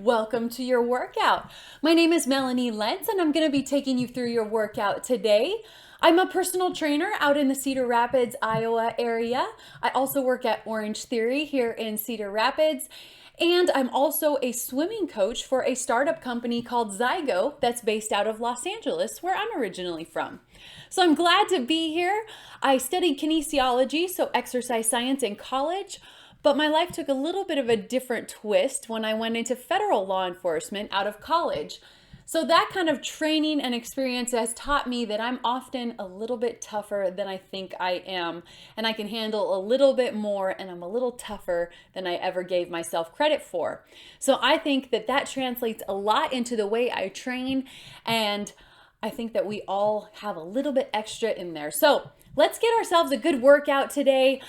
Welcome to your workout. My name is Melanie Lentz, and I'm going to be taking you through your workout today. I'm a personal trainer out in the Cedar Rapids, Iowa area. I also work at Orange Theory here in Cedar Rapids, and I'm also a swimming coach for a startup company called Zygo that's based out of Los Angeles, where I'm originally from. So I'm glad to be here. I studied kinesiology, so exercise science, in college. But my life took a little bit of a different twist when I went into federal law enforcement out of college. So that kind of training and experience has taught me that I'm often a little bit tougher than I think I am. And I can handle a little bit more, and I'm a little tougher than I ever gave myself credit for. So I think that that translates a lot into the way I train, and I think that we all have a little bit extra in there. So let's get ourselves a good workout today.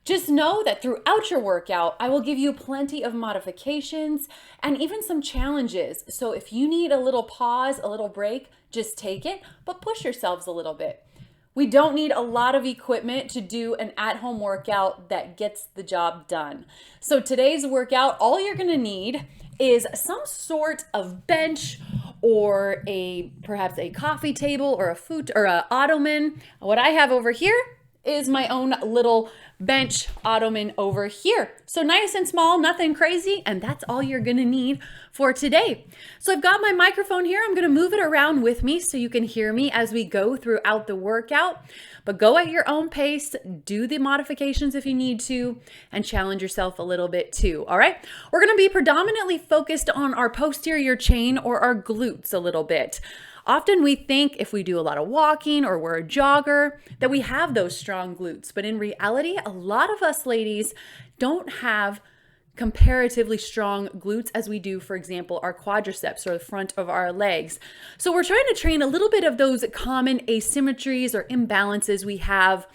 Just know that throughout your workout, I will give you plenty of modifications and even some challenges. So if you need a little pause, a little break, just take it, but push yourselves a little bit. We don't need a lot of equipment to do an at-home workout that gets the job done. So today's workout, all you're gonna need is some sort of bench or perhaps a coffee table or a ottoman. What I have over here is my own little bench ottoman over here. So nice and small, nothing crazy, and that's all you're gonna need for today. So I've got my microphone here. I'm gonna move it around with me so you can hear me as we go throughout the workout, but go at your own pace, do the modifications if you need to, and challenge yourself a little bit too, all right? We're gonna be predominantly focused on our posterior chain or our glutes a little bit. Often we think if we do a lot of walking or we're a jogger that we have those strong glutes, but in reality, a lot of us ladies don't have comparatively strong glutes as we do, for example, our quadriceps or the front of our legs. So we're trying to train a little bit of those common asymmetries or imbalances we have.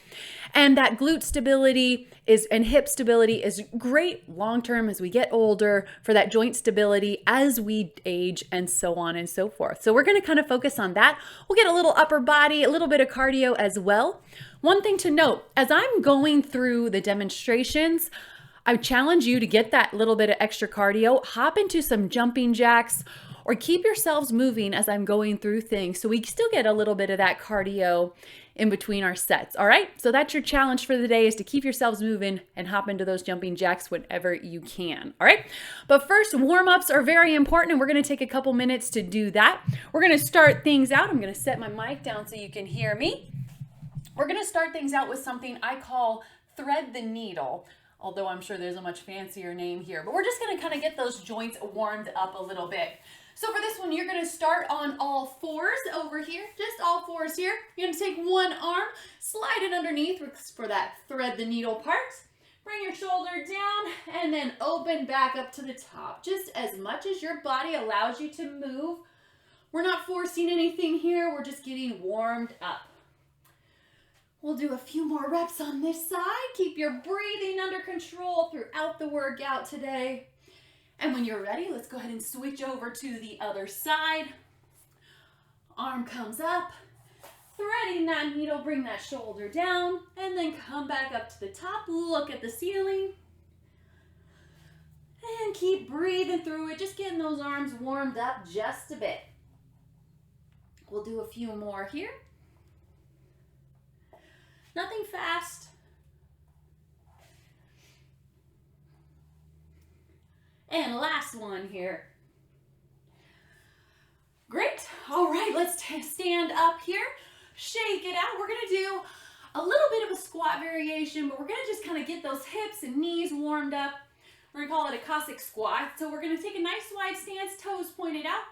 And that glute stability and hip stability is great long-term as we get older, for that joint stability as we age, and so on and so forth. So we're gonna kind of focus on that. We'll get a little upper body, a little bit of cardio as well. One thing to note, as I'm going through the demonstrations, I challenge you to get that little bit of extra cardio, hop into some jumping jacks, or keep yourselves moving as I'm going through things so we still get a little bit of that cardio in between our sets, all right? So that's your challenge for the day, is to keep yourselves moving and hop into those jumping jacks whenever you can, all right? But first, warm-ups are very important, and we're gonna take a couple minutes to do that. We're gonna start things out. I'm gonna set my mic down so you can hear me. We're gonna start things out with something I call thread the needle, although I'm sure there's a much fancier name here, but we're just gonna kind of get those joints warmed up a little bit. So for this one, you're gonna start on all fours over here, just all fours here. You're gonna take one arm, slide it underneath for that thread the needle part. Bring your shoulder down and then open back up to the top, just as much as your body allows you to move. We're not forcing anything here, we're just getting warmed up. We'll do a few more reps on this side. Keep your breathing under control throughout the workout today. And when you're ready, let's go ahead and switch over to the other side. Arm comes up, threading that needle, bring that shoulder down, and then come back up to the top, look at the ceiling. And keep breathing through it, just getting those arms warmed up just a bit. We'll do a few more here. Nothing fast. And last one here. Great. All right, let's stand up here. Shake it out. We're gonna do a little bit of a squat variation, but we're gonna just kind of get those hips and knees warmed up. We're gonna call it a Cossack squat. So we're gonna take a nice wide stance, toes pointed out,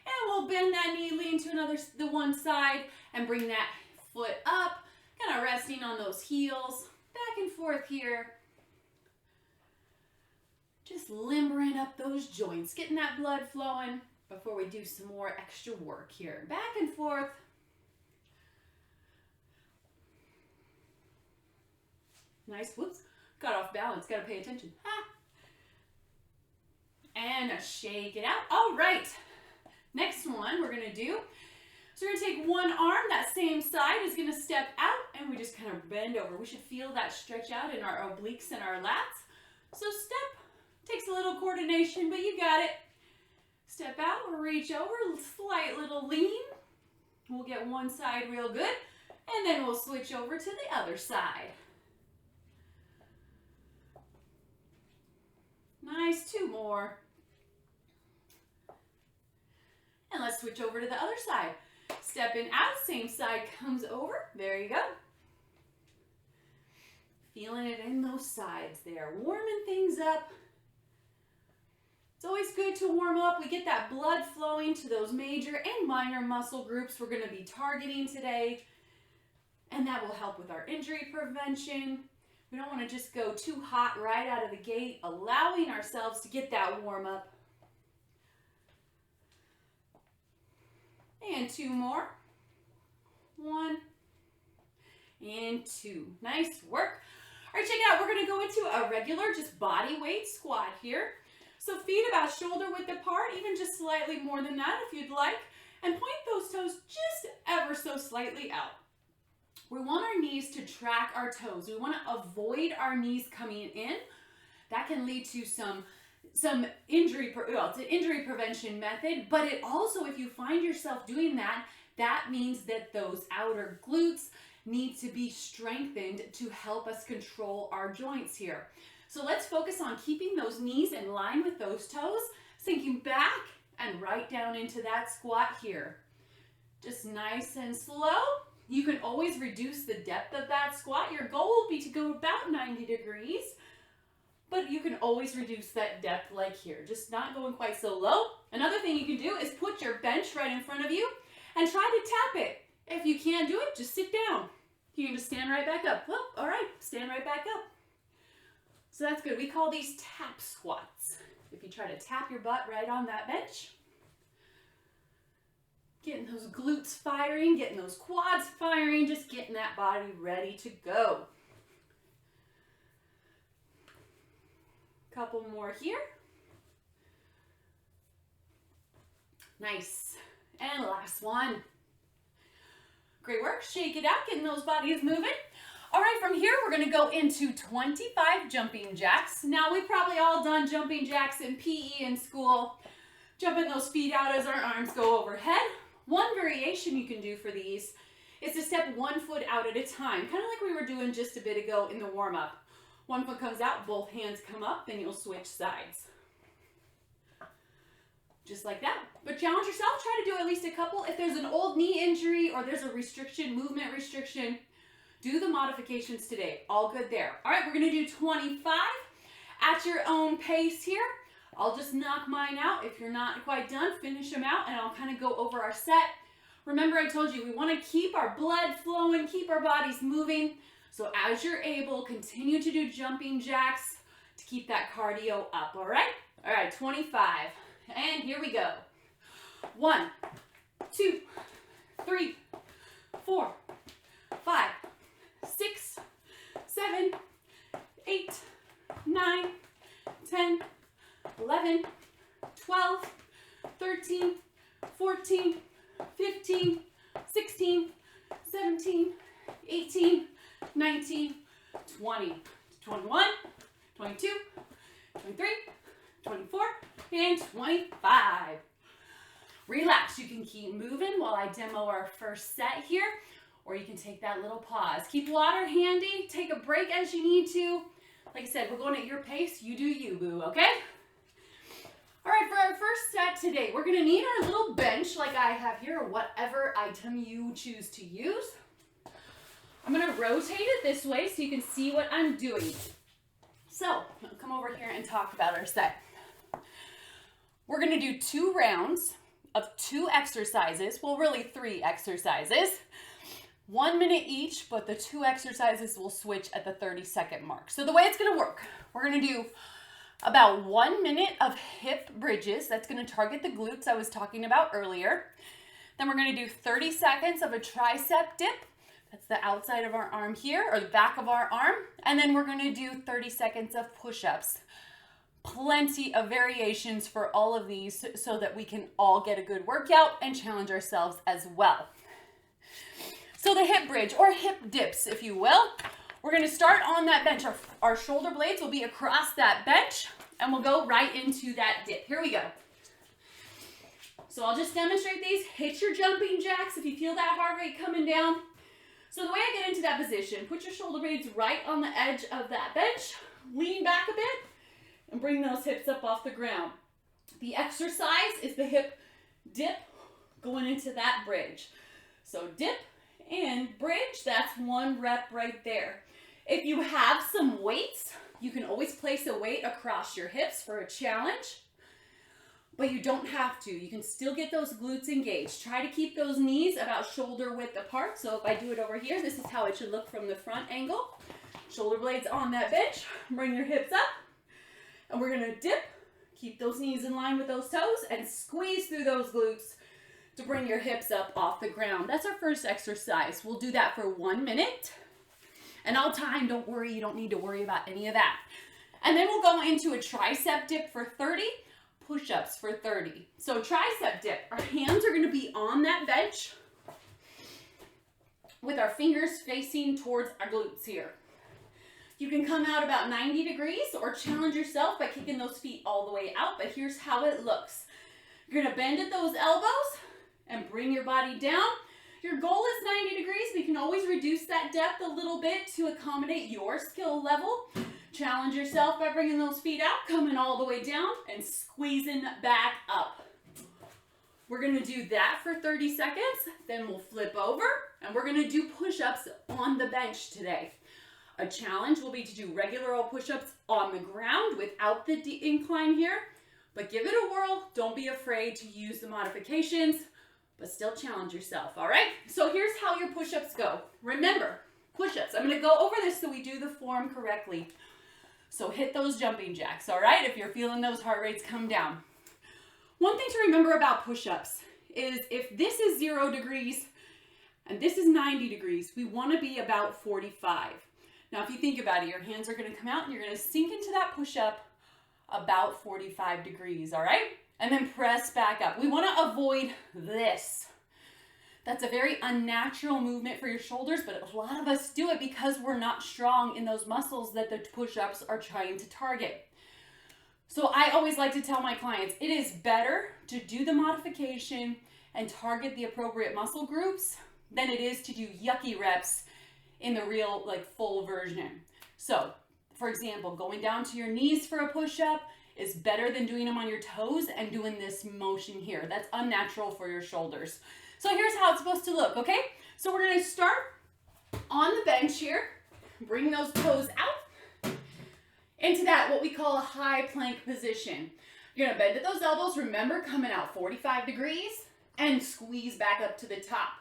and we'll bend that knee, lean to the one side, and bring that foot up, kind of resting on those heels, back and forth here. Just limbering up those joints, getting that blood flowing before we do some more extra work here. Back and forth. Nice, whoops, got off balance, gotta pay attention. And shake it out. All right, next one we're gonna do. So we're gonna take one arm, that same side is gonna step out, and we just kind of bend over. We should feel that stretch out in our obliques and our lats. So step, takes a little coordination, but you got it. reach over, slight little lean. We'll get one side real good, and then we'll switch over to the other side. Nice, 2 more. And let's switch over to the other side. Step in out, same side comes over. There you go. Feeling it in those sides there, warming things up. It's always good to warm up. We get that blood flowing to those major and minor muscle groups we're going to be targeting today. And that will help with our injury prevention. We don't want to just go too hot right out of the gate, allowing ourselves to get that warm up. And 2 more. 1 and 2. Nice work. All right, check it out. We're going to go into a regular, just body weight squat here. So feet about shoulder width apart, even just slightly more than that if you'd like. And point those toes just ever so slightly out. We want our knees to track our toes. We want to avoid our knees coming in. That can lead to some injury, it's an injury prevention method, but it also, if you find yourself doing that, that means that those outer glutes need to be strengthened to help us control our joints here. So let's focus on keeping those knees in line with those toes, sinking back and right down into that squat here. Just nice and slow. You can always reduce the depth of that squat. Your goal will be to go about 90 degrees, but you can always reduce that depth like here, just not going quite so low. Another thing you can do is put your bench right in front of you and try to tap it. If you can't do it, just sit down. You can just stand right back up. Well, all right, stand right back up. So that's good. We call these tap squats. If you try to tap your butt right on that bench, getting those glutes firing, getting those quads firing, just getting that body ready to go. Couple more here. Nice. And last one. Great work. Shake it out, getting those bodies moving. All right, from here, we're going to go into 25 jumping jacks. Now, we've probably all done jumping jacks in PE in school. Jumping those feet out as our arms go overhead. One variation you can do for these is to step 1 foot out at a time, kind of like we were doing just a bit ago in the warm-up. 1 foot comes out, both hands come up, then you'll switch sides. Just like that. But challenge yourself, try to do at least a couple. If there's an old knee injury or there's a restriction, movement restriction, do the modifications today. All good there. All right, we're going to do 25 at your own pace here. I'll just knock mine out. If you're not quite done, finish them out, and I'll kind of go over our set. Remember, I told you we want to keep our blood flowing, keep our bodies moving. So as you're able, continue to do jumping jacks to keep that cardio up, all right? All right, 25. And here we go. 1, 2, 3, 4, 5, 6, 7, 8, 9, 10, 11, 12, 13, 14, 15, 16, 17, 18, 19, 20, 21, 22, 23, 24, and 25. Relax, you can keep moving while I demo our first set here, or you can take that little pause. Keep water handy, take a break as you need to. Like I said, we're going at your pace, you do you, boo, okay? All right, for our first set today, we're gonna need our little bench like I have here, or whatever item you choose to use. I'm gonna rotate it this way so you can see what I'm doing. So, I'll come over here and talk about our set. We're gonna do 2 rounds of 2 exercises, well, really 3 exercises. 1 minute each, but the 2 exercises will switch at the 30-second mark. So the way it's gonna work, we're gonna do about 1 minute of hip bridges. That's gonna target the glutes I was talking about earlier. Then we're gonna do 30 seconds of a tricep dip. That's the outside of our arm here, or the back of our arm. And then we're gonna do 30 seconds of push-ups. Plenty of variations for all of these so that we can all get a good workout and challenge ourselves as well. So the hip bridge, or hip dips, if you will. We're gonna start on that bench. Our shoulder blades will be across that bench, and we'll go right into that dip. Here we go. So I'll just demonstrate these. Hit your jumping jacks if you feel that heart rate coming down. So the way I get into that position, put your shoulder blades right on the edge of that bench, lean back a bit, and bring those hips up off the ground. The exercise is the hip dip going into that bridge. So dip and bridge, that's 1 rep right there. If you have some weights, you can always place a weight across your hips for a challenge, but you don't have to. You can still get those glutes engaged. Try to keep those knees about shoulder width apart. So if I do it over here, this is how it should look from the front angle. Shoulder blades on that bench, bring your hips up, and we're gonna dip, keep those knees in line with those toes, and squeeze through those glutes to bring your hips up off the ground. That's our first exercise. We'll do that for 1 minute. And I'll time, don't worry, you don't need to worry about any of that. And then we'll go into a tricep dip for 30, push-ups for 30. So tricep dip, our hands are gonna be on that bench with our fingers facing towards our glutes here. You can come out about 90 degrees or challenge yourself by kicking those feet all the way out, but here's how it looks. You're gonna bend at those elbows and bring your body down. Your goal is 90 degrees, but you can always reduce that depth a little bit to accommodate your skill level. Challenge yourself by bringing those feet out, coming all the way down and squeezing back up. We're gonna do that for 30 seconds, then we'll flip over and we're gonna do push-ups on the bench today. A challenge will be to do regular old push-ups on the ground without the incline here, but give it a whirl. Don't be afraid to use the modifications, but still challenge yourself, all right? So here's how your push-ups go. Remember, push-ups. I'm gonna go over this so we do the form correctly. So hit those jumping jacks, all right? If you're feeling those heart rates come down. One thing to remember about push-ups is if this is 0 degrees and this is 90 degrees, we wanna be about 45. Now, if you think about it, your hands are gonna come out and you're gonna sink into that push-up about 45 degrees, all right? And then press back up. We wanna avoid this. That's a very unnatural movement for your shoulders, but a lot of us do it because we're not strong in those muscles that the push-ups are trying to target. So I always like to tell my clients, it is better to do the modification and target the appropriate muscle groups than it is to do yucky reps in the real, like, full version. So, for example, going down to your knees for a push-up is better than doing them on your toes and doing this motion here. That's unnatural for your shoulders. So here's how it's supposed to look, okay? So we're gonna start on the bench here, bring those toes out into that, what we call a high plank position. You're gonna bend at those elbows, remember, coming out 45 degrees, and squeeze back up to the top.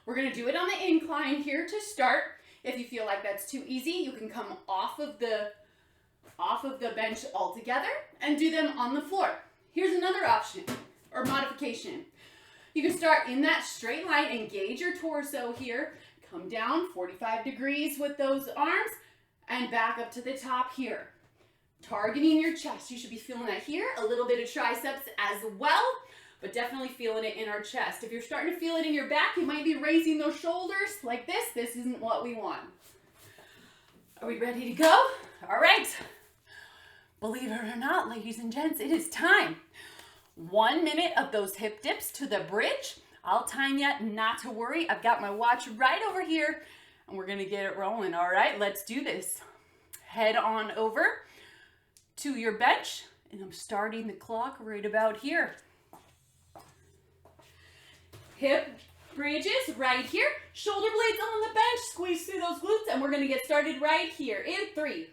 We're gonna do it on the incline here to start. If you feel like that's too easy, you can come off of the bench altogether and do them on the floor. Here's another option or modification. You can start in that straight line, engage your torso here, come down 45 degrees with those arms and back up to the top here. Targeting your chest. You should be feeling that here, a little bit of triceps as well, but definitely feeling it in our chest. If you're starting to feel it in your back, you might be raising those shoulders like this. This isn't what we want. Are we ready to go? All right. Believe it or not, ladies and gents, it is time. 1 minute of those hip dips to the bridge. I'll time you, not to worry. I've got my watch right over here and we're gonna get it rolling. All right, let's do this. Head on over to your bench and I'm starting the clock right about here. Hip bridges right here. Shoulder blades on the bench. Squeeze through those glutes and we're gonna get started right here in 3,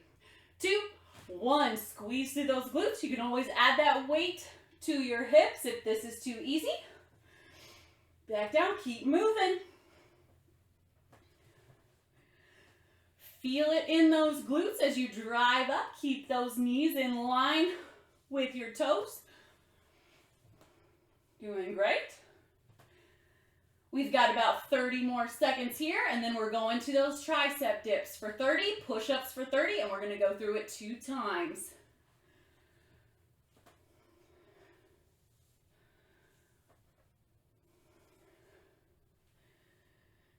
2, 1. Squeeze through those glutes. You can always add that weight to your hips if this is too easy. Back down, keep moving. Feel it in those glutes as you drive up. Keep those knees in line with your toes. Doing great. We've got about 30 more seconds here, and then we're going to those tricep dips for 30, push-ups for 30, and we're gonna go through it 2 times.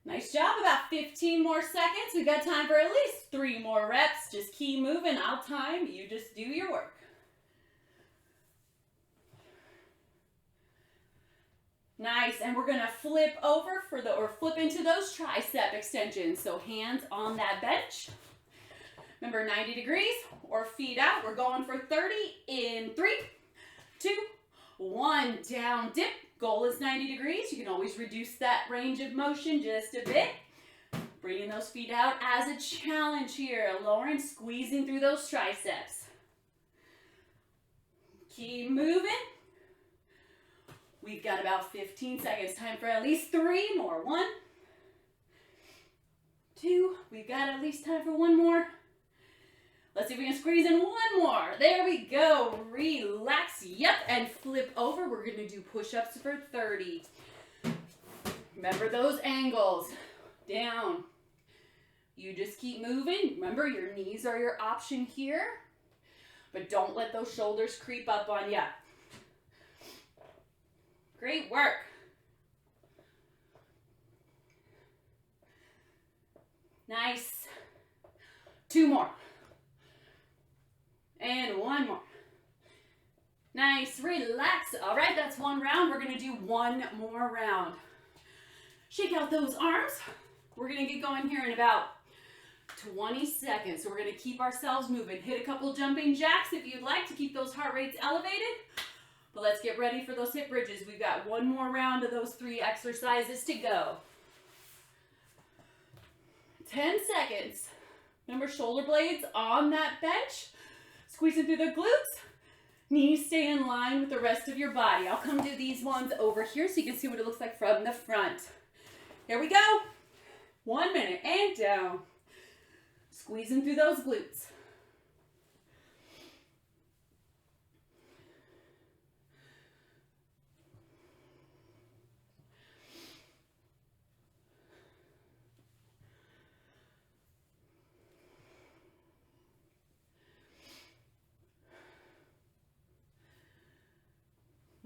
Nice job, about 15 more seconds. We've got time for at least 3 more reps. Just keep moving, I'll time, you just do your work. Nice, and we're gonna flip over or flip into those tricep extensions. So hands on that bench. Remember 90 degrees or feet out. We're going for 30 in 3, 2, 1. Down, dip. Goal is 90 degrees. You can always reduce that range of motion just a bit. Bringing those feet out as a challenge here. Lowering, squeezing through those triceps. Keep moving. We've got about 15 seconds. Time for at least 3 more. 1, 2. We've got at least time for 1 more. Let's see if we can squeeze in 1 more. There we go. Relax. Yep. And flip over. We're going to do push-ups for 30. Remember those angles. Down. You just keep moving. Remember, your knees are your option here. But don't let those shoulders creep up on you. Great work. Nice. 2 more. And 1 more. Nice. Relax. All right, that's 1 round. We're going to do 1 more round. Shake out those arms. We're going to get going here in about 20 seconds. So we're going to keep ourselves moving. Hit a couple jumping jacks if you'd like to keep those heart rates elevated. But let's get ready for those hip bridges. We've got 1 more round of those 3 exercises to go. 10 seconds. Remember, shoulder blades on that bench. Squeezing through the glutes. Knees stay in line with the rest of your body. I'll come do these ones over here so you can see what it looks like from the front. Here we go. 1 minute and down. Squeezing through those glutes.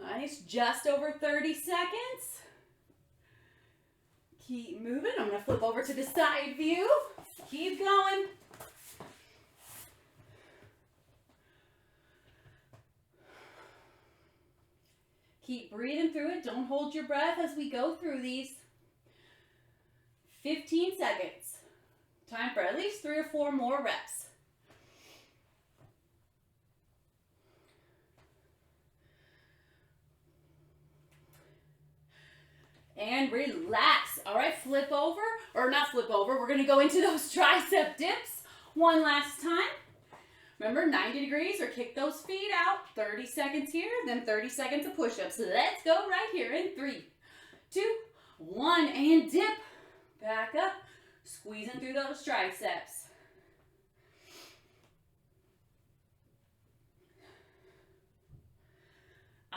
Nice, just over 30 seconds. Keep moving. I'm going to flip over to the side view. Keep going. Keep breathing through it. Don't hold your breath as we go through these. 15 seconds. Time for at least 3 or 4 more reps. And relax. All right, flip over, or not flip over. We're going to go into those tricep dips one last time. Remember, 90 degrees or kick those feet out. 30 seconds here, then 30 seconds of push-ups. Let's go right here in 3, 2, 1, and dip. Back up, squeezing through those triceps.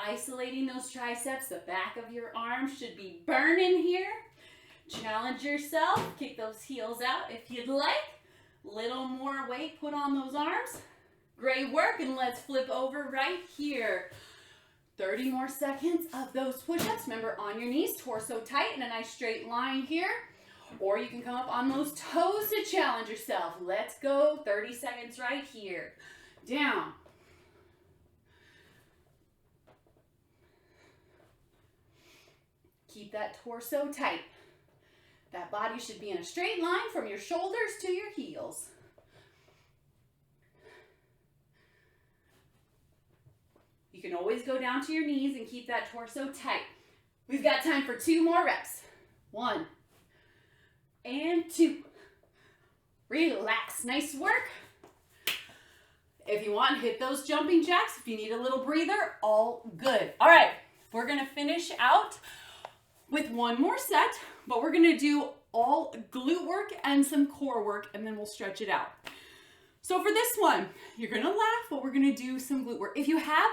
Isolating those triceps, the back of your arms should be burning here. Challenge yourself, kick those heels out if you'd like. Little more weight put on those arms. Great work, and let's flip over right here. 30 more seconds of those push-ups. Remember, on your knees, torso tight in a nice straight line here. Or you can come up on those toes to challenge yourself. Let's go, 30 seconds right here. Down. Keep that torso tight. That body should be in a straight line from your shoulders to your heels. You can always go down to your knees and keep that torso tight. We've got time for 2 more reps. 1 and 2. Relax. Nice work. If you want, hit those jumping jacks. If you need a little breather, all good. All right, we're going to finish out with 1 more set, but we're gonna do all glute work and some core work, and then we'll stretch it out. So for this one, you're gonna laugh, but we're gonna do some glute work. If you have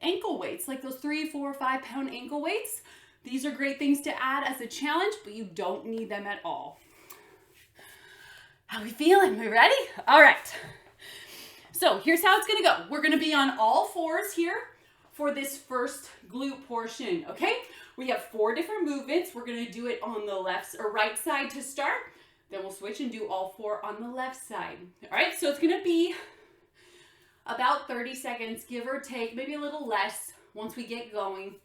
ankle weights, like those 3, 4, 5 pound ankle weights, these are great things to add as a challenge, but you don't need them at all. How are we feeling? We ready? All right. So here's how it's gonna go. We're gonna be on all fours here for this first glute portion, okay? We have 4 different movements. We're gonna do it on the left or right side to start. Then we'll switch and do all 4 on the left side. All right, so it's gonna be about 30 seconds, give or take, maybe a little less once we get going.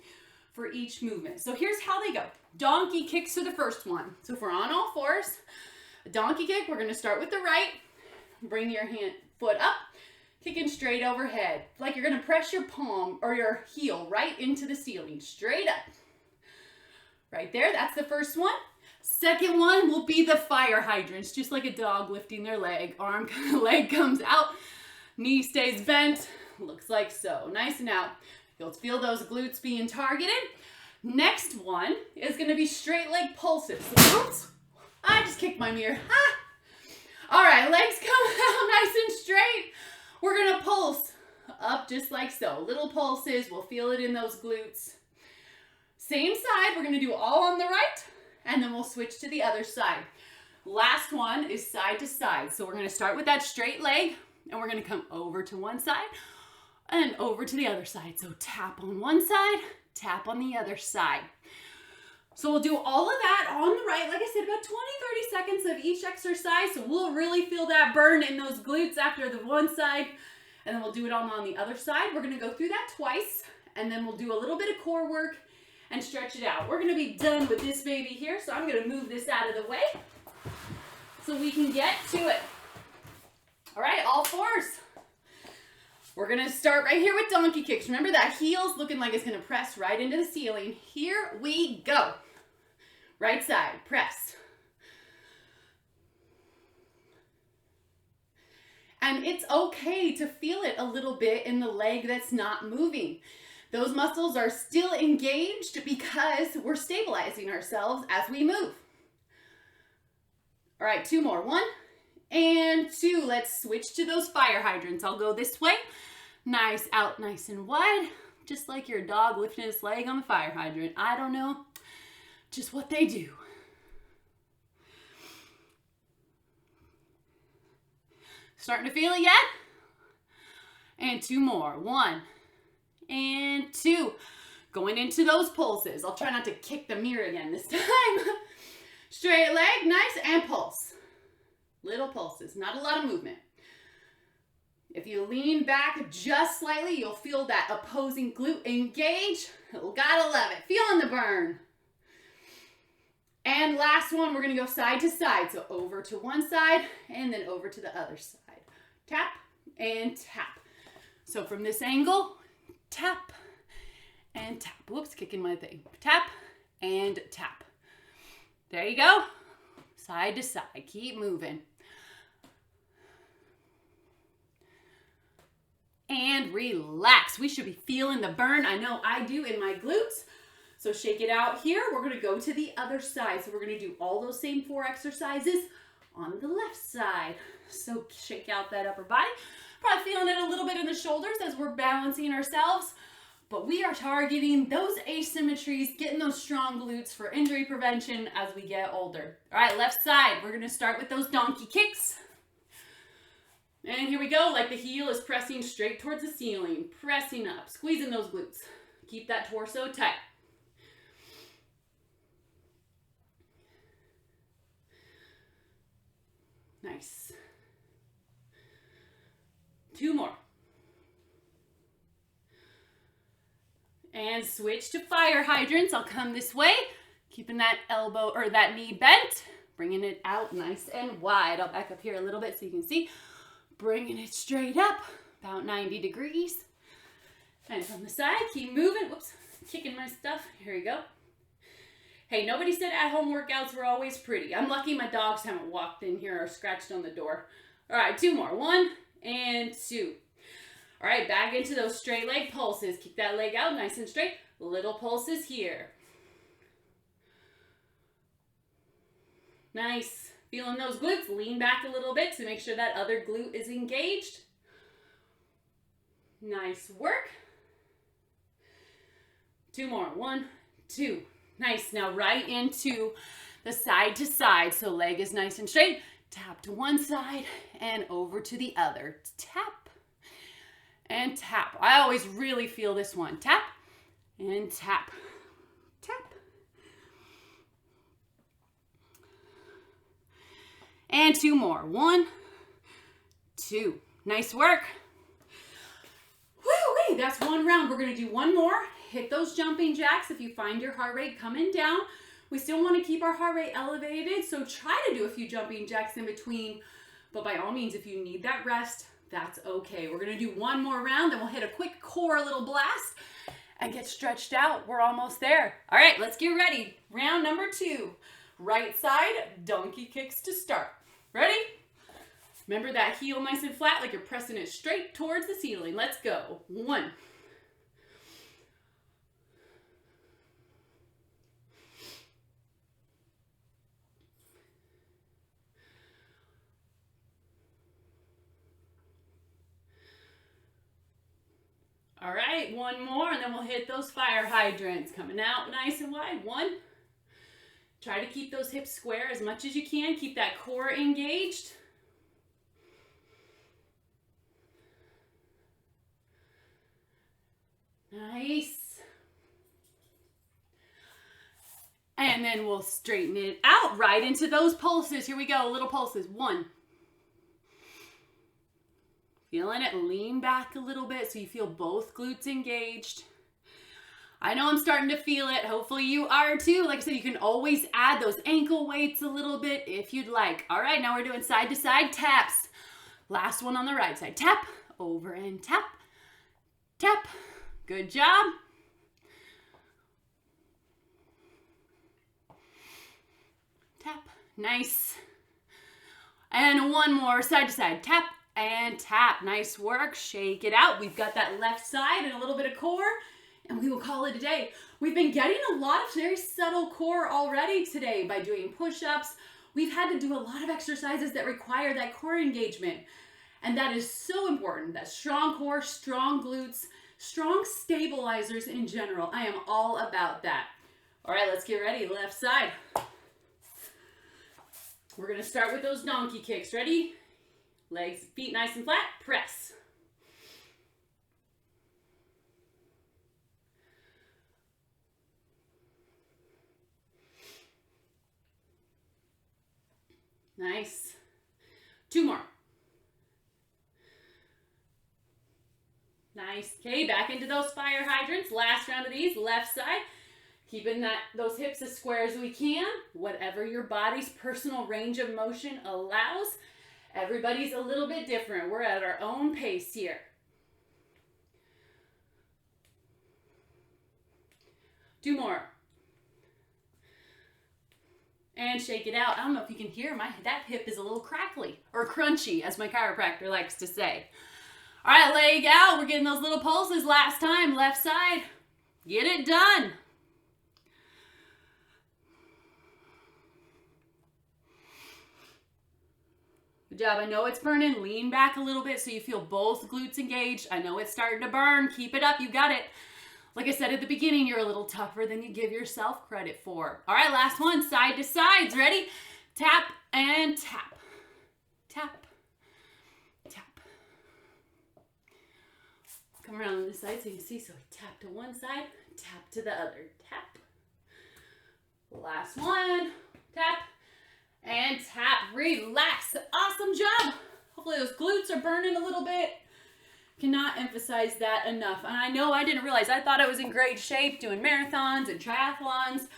for each movement. So here's how they go. Donkey kicks to the first one. So if we're on all fours, a donkey kick, we're gonna start with the right, bring your foot up, kicking straight overhead. Like you're gonna press your palm or your heel right into the ceiling, straight up. Right there, that's the first one. Second one will be the fire hydrants, just like a dog lifting their leg. Leg comes out, knee stays bent, looks like so. Nice and out. You'll feel those glutes being targeted. Next one is gonna be straight leg pulses. Oops, I just kicked my mirror. All right, legs come out nice and straight. We're gonna pulse up just like so. Little pulses, we'll feel it in those glutes. Same side, we're gonna do all on the right, and then we'll switch to the other side. Last one is side to side. So we're gonna start with that straight leg, and we're gonna come over to one side and over to the other side. So tap on one side, tap on the other side. So we'll do all of that on the right, like I said, about 20-30 seconds of each exercise. So we'll really feel that burn in those glutes after the one side, and then we'll do it on the other side. We're gonna go through that twice, and then we'll do a little bit of core work and stretch it out. We're gonna be done with this baby here, so I'm gonna move this out of the way so we can get to it. All right, all fours. We're gonna start right here with donkey kicks. Remember that heel's looking like it's gonna press right into the ceiling. Here we go. Right side, press. And it's okay to feel it a little bit in the leg that's not moving. Those muscles are still engaged because we're stabilizing ourselves as we move. All right, two more. 1 and 2. Let's switch to those fire hydrants. I'll go this way. Nice, out nice and wide. Just like your dog lifting his leg on the fire hydrant. I don't know, just what they do. Starting to feel it yet? And 2 more. 1 and 2. Going into those pulses. I'll try not to kick the mirror again this time. Straight leg, nice, and pulse. Little pulses, not a lot of movement. If you lean back just slightly, you'll feel that opposing glute engage. Gotta love it. Feeling the burn. And last one, we're gonna go side to side. So over to one side and then over to the other side. Tap and tap. So from this angle, tap and tap. Whoops, kicking my thing. Tap and tap. There you go. Side to side. Keep moving. And relax. We should be feeling the burn. I know I do in my glutes. So shake it out here. We're going to go to the other side. So we're going to do all those same 4 exercises on the left side. So shake out that upper body. Probably feeling it a little bit in the shoulders as we're balancing ourselves. But we are targeting those asymmetries, getting those strong glutes for injury prevention as we get older. All right, left side. We're going to start with those donkey kicks. And here we go, like the heel is pressing straight towards the ceiling, pressing up, squeezing those glutes. Keep that torso tight. Nice. 2 more. And switch to fire hydrants. I'll come this way, keeping that elbow or that knee bent, bringing it out nice and wide. I'll back up here a little bit so you can see. Bringing it straight up, about 90 degrees. And from the side, keep moving. Whoops, kicking my stuff. Here we go. Hey, nobody said at-home workouts were always pretty. I'm lucky my dogs haven't walked in here or scratched on the door. All right, 2 more. 1 and 2. All right, back into those straight leg pulses. Keep that leg out nice and straight. Little pulses here. Nice. Feeling those glutes, lean back a little bit to make sure that other glute is engaged. Nice work. 2 more. 1, 2. Nice. Now right into the side to side. So leg is nice and straight. Tap to one side and over to the other. Tap and tap. I always really feel this one. Tap and tap. Tap. And 2 more. 1, 2. Nice work. Woo-wee, that's 1 round. We're going to do 1 more. hit those jumping jacks if you find your heart rate coming down. We still want to keep our heart rate elevated, so try to do a few jumping jacks in between. But by all means, if you need that rest, that's okay. We're gonna do one more round, then we'll hit a quick core little blast and get stretched out. We're almost there. All right, let's get ready. Round number 2. Right side, donkey kicks to start. Ready? Remember that heel nice and flat, like you're pressing it straight towards the ceiling. Let's go. 1. All right, one more, and then we'll hit those fire hydrants. Coming out nice and wide. 1. Try to keep those hips square as much as you can. Keep that core engaged. Nice. And then we'll straighten it out right into those pulses. Here we go, little pulses. 1. Feeling it, lean back a little bit so you feel both glutes engaged. I know I'm starting to feel it. Hopefully you are too. Like I said, you can always add those ankle weights a little bit if you'd like. All right, now we're doing side to side taps. Last one on the right side. Tap, over and tap, tap. Good job. Tap, nice. And one more, side to side. Tap and tap. Nice work. Shake it out. We've got that left side and a little bit of core, and we will call it a day. We've been getting a lot of very subtle core already today by doing push-ups. We've had to do a lot of exercises that require that core engagement, and that is so important. That strong core, strong glutes, strong stabilizers in general. I am all about that. All right, let's get ready. Left side. We're gonna start with those donkey kicks. Ready? Legs, feet nice and flat. Press. Nice. 2 more. Nice. Okay, back into those fire hydrants. Last round of these, left side. Keeping those hips as square as we can. Whatever your body's personal range of motion allows. Everybody's a little bit different. We're at our own pace here. Two more. And shake it out. I don't know if you can hear, that hip is a little crackly or crunchy, as my chiropractor likes to say. All right, leg out. We're getting those little pulses. Last time, left side. Get it done. Good job. I know it's burning. Lean back a little bit so you feel both glutes engaged. I know it's starting to burn. Keep it up. You got it. Like I said at the beginning, you're a little tougher than you give yourself credit for. All right, last one. Side to sides. Ready? Tap and tap. Tap. Tap. Come around on this side so you can see. So tap to one side, tap to the other. Tap. Last one. Tap. And tap, relax. Awesome job. Hopefully those glutes are burning a little bit. Cannot emphasize that enough. And I know I didn't realize, I thought I was in great shape doing marathons and triathlons.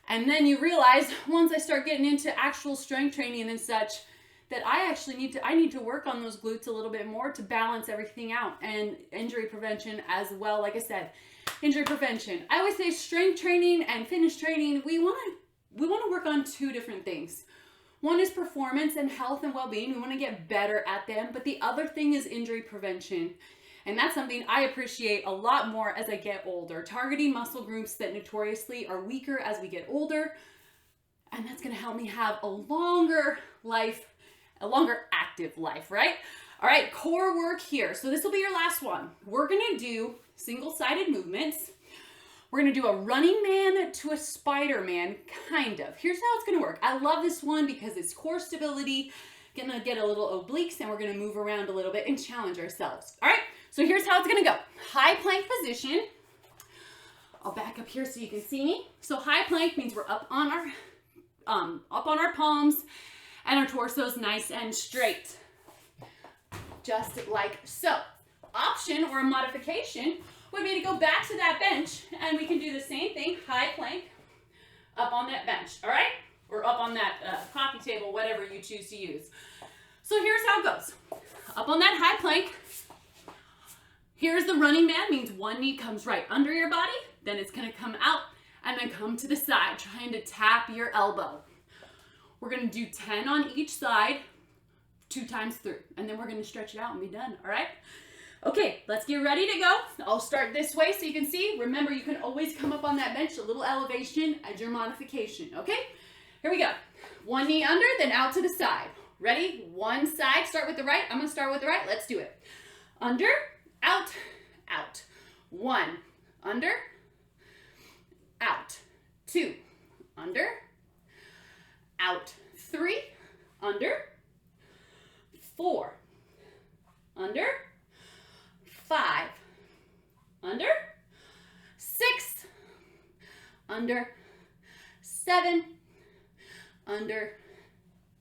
And then you realize once I start getting into actual strength training and such, that I actually need to work on those glutes a little bit more to balance everything out, and injury prevention as well. Like I said, injury prevention. I always say strength training and fitness training, we want to work on 2 different things. One is performance and health and well-being. We want to get better at them. But the other thing is injury prevention. And that's something I appreciate a lot more as I get older. Targeting muscle groups that notoriously are weaker as we get older. And that's going to help me have a longer life, a longer active life, right? All right, core work here. So this will be your last one. We're going to do single-sided movements. We're gonna do a running man to a Spider-Man, kind of. Here's how it's gonna work. I love this one because it's core stability, gonna get a little obliques, and we're gonna move around a little bit and challenge ourselves. All right, so here's how it's gonna go. High plank position. I'll back up here so you can see me. So high plank means we're up on our palms, and our torso's nice and straight. Just like so. Option or a modification would be to go back to that bench, and we can do the same thing, high plank, up on that bench, all right? Or up on that coffee table, whatever you choose to use. So here's how it goes. Up on that high plank, here's the running man, means one knee comes right under your body, then it's gonna come out, and then come to the side, trying to tap your elbow. We're gonna do 10 on each side, 2 times through, and then we're gonna stretch it out and be done, all right? Okay, let's get ready to go. I'll start this way so you can see. Remember, you can always come up on that bench, a little elevation as your modification, okay? Here we go. One knee under, then out to the side. Ready? One side, start with the right. I'm gonna start with the right, let's do it. Under, out, out. 1, under, out. 2, under, out. 3, under, 4, under, 5, under, 6, under, 7, under,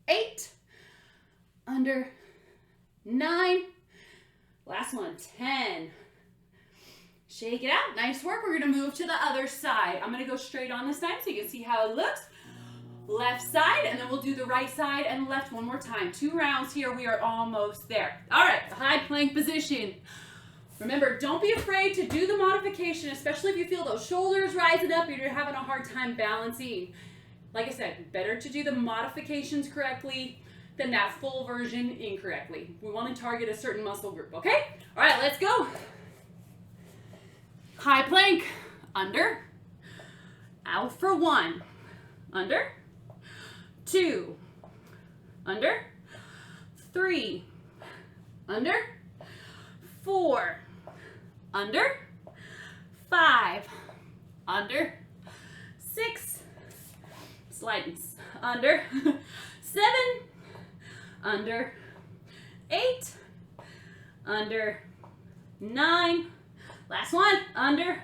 8, under, 9, last one, 10. Shake it out, nice work. We're gonna move to the other side. I'm gonna go straight on this time so you can see how it looks. Left side, and then we'll do the right side and left one more time. 2 rounds here, we are almost there. All right, high plank position. Remember, don't be afraid to do the modification, especially if you feel those shoulders rising up and you're having a hard time balancing. Like I said, better to do the modifications correctly than that full version incorrectly. We want to target a certain muscle group, okay? All right, let's go. High plank, under, out for 1, under, 2, under, 3, under, 4, under, 5, under, 6, sliding, under, 7, under, 8, under, 9, last one, under,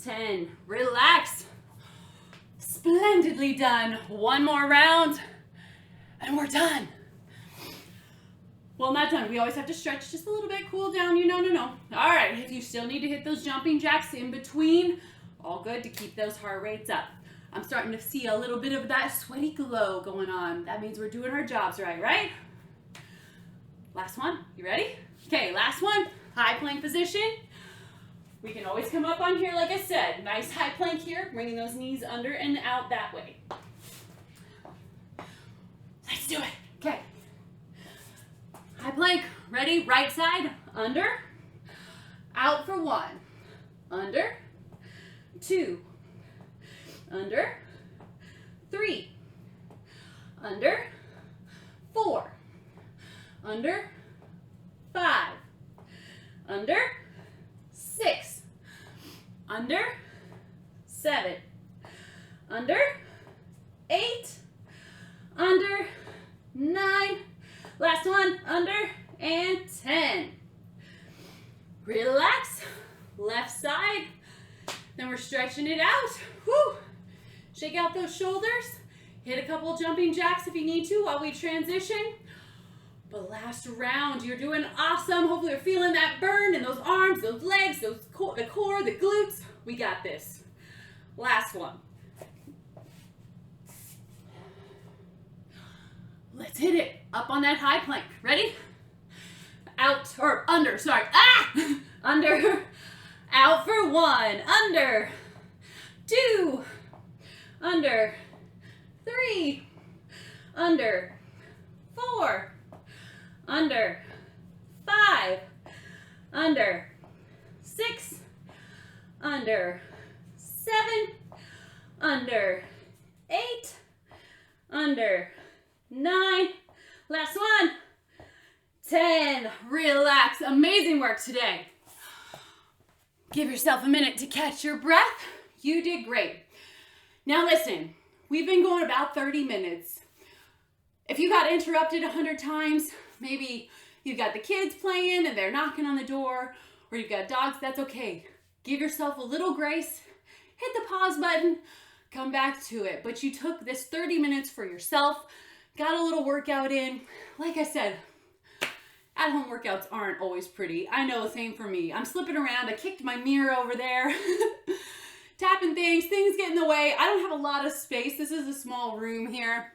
10. Relax. Splendidly done. One more round, and we're done. Well, not done. We always have to stretch just a little bit, cool down, no. All right, if you still need to hit those jumping jacks in between, all good to keep those heart rates up. I'm starting to see a little bit of that sweaty glow going on. That means we're doing our jobs right? Last one, you ready? Okay, last one, high plank position. We can always come up on here, like I said. Nice high plank here, bringing those knees under and out that way. Let's do it. Okay. High plank, ready? Right side, under, out for 1, under, 2, under, 3, under, 4, under, 5, under, 6, under, 7, under, 8, under, 9, last one, under, and 10. Relax, left side, then we're stretching it out. Whew. Shake out those shoulders, hit a couple jumping jacks if you need to while we transition. But last round, you're doing awesome. Hopefully you're feeling that burn in those arms, those legs, the core, the glutes. We got this. Last one. Let's hit it. Up on that high plank. Ready? Out, or under, sorry. Ah! Under. Out for 1. Under. 2. Under. 3. Under. 4. Under, 5, under, 6, under, 7, under, 8, under, 9, last one, 10. Relax. Amazing work today. Give yourself a minute to catch your breath. You did great. Now listen, we've been going about 30 minutes. If you got interrupted 100 times, maybe you've got the kids playing and they're knocking on the door, or you've got dogs, that's okay. Give yourself a little grace, hit the pause button, come back to it. But you took this 30 minutes for yourself, got a little workout in. Like I said, At-home workouts aren't always pretty. I know, same for me. I'm slipping around. I kicked my mirror over there. Tapping things get in the way. I don't have a lot of space. This is a small room here.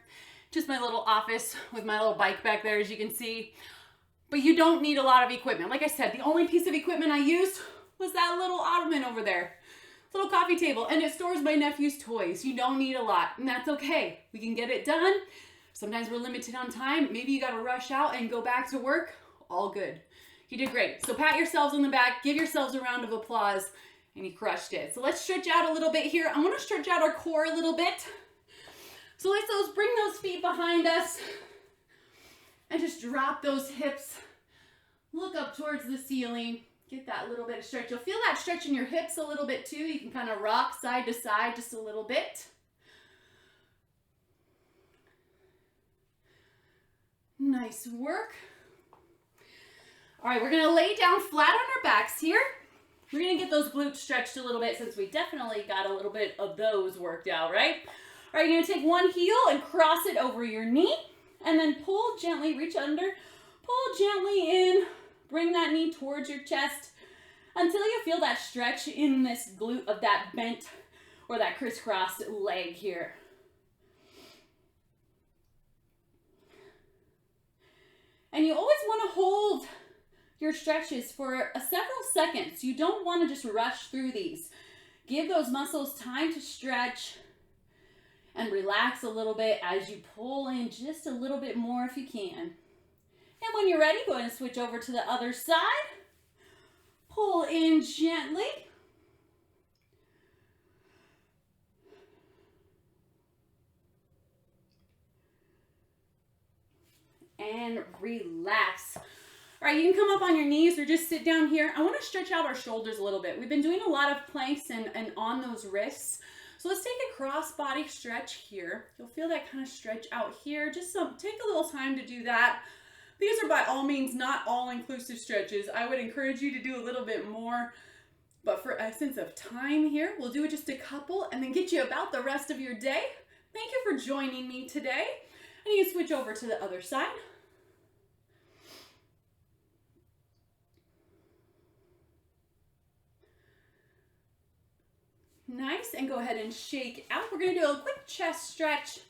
Just my little office with my little bike back there, as you can see. But you don't need a lot of equipment. Like I said, the only piece of equipment I used was that little ottoman over there. Little coffee table, and it stores my nephew's toys. You don't need a lot, and that's okay. We can get it done. Sometimes we're limited on time. Maybe you gotta rush out and go back to work. All good. You did great. So pat yourselves on the back, give yourselves a round of applause, and you crushed it. So let's stretch out a little bit here. I wanna stretch out our core a little bit. So let's bring those feet behind us and just drop those hips. Look up towards the ceiling. Get that little bit of stretch. You'll feel that stretch in your hips a little bit too. You can kind of rock side to side just a little bit. Nice work. All right, we're gonna lay down flat on our backs here. We're gonna get those glutes stretched a little bit since we definitely got a little bit of those worked out, right? All right, you're gonna take one heel and cross it over your knee and then pull gently, reach under, pull gently in, bring that knee towards your chest until you feel that stretch in this glute of that bent or that crisscrossed leg here. And you always want to hold your stretches for several seconds. You don't want to just rush through these. Give those muscles time to stretch and relax a little bit as you pull in just a little bit more if you can. And when you're ready, go ahead and switch over to the other side. Pull in gently. And relax. All right, you can come up on your knees or just sit down here. I want to stretch out our shoulders a little bit. We've been doing a lot of planks and on those wrists. So let's take a cross body stretch here. You'll feel that kind of stretch out here. Just take a little time to do that. These are by all means not all-inclusive stretches. I would encourage you to do a little bit more, but for essence of time here, we'll do just a couple and then get you about the rest of your day. Thank you for joining me today. And you can switch over to the other side. Nice, and go ahead and shake out. We're gonna do a quick chest stretch.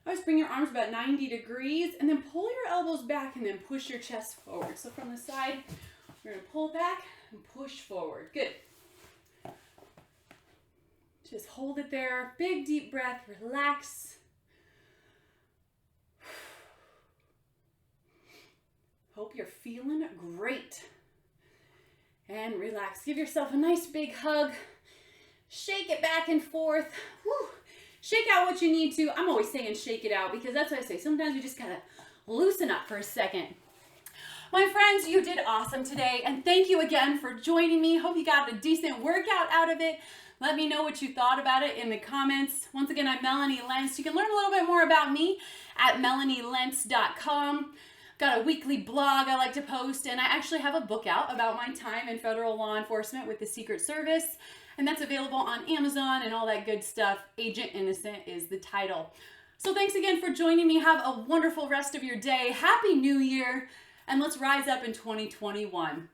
Always bring your arms about 90 degrees and then pull your elbows back and then push your chest forward. So from the side, we're gonna pull back and push forward. Good. Just hold it there. Big deep breath, relax. Hope you're feeling great. And relax. Give yourself a nice big hug. Shake it back and forth. Whew. Shake out what you need to. I'm always saying shake it out because that's what I say. Sometimes you just gotta loosen up for a second. My friends, you did awesome today, and thank you again for joining me. Hope you got a decent workout out of it. Let me know what you thought about it in the comments. Once again, I'm Melanie Lentz. You can learn a little bit more about me at melanielentz.com. Got a weekly blog I like to post, and I actually have a book out about my time in federal law enforcement with the Secret Service. And that's available on Amazon and all that good stuff. Agent Innocent is the title. So thanks again for joining me. Have a wonderful rest of your day. Happy New Year. And let's rise up in 2021.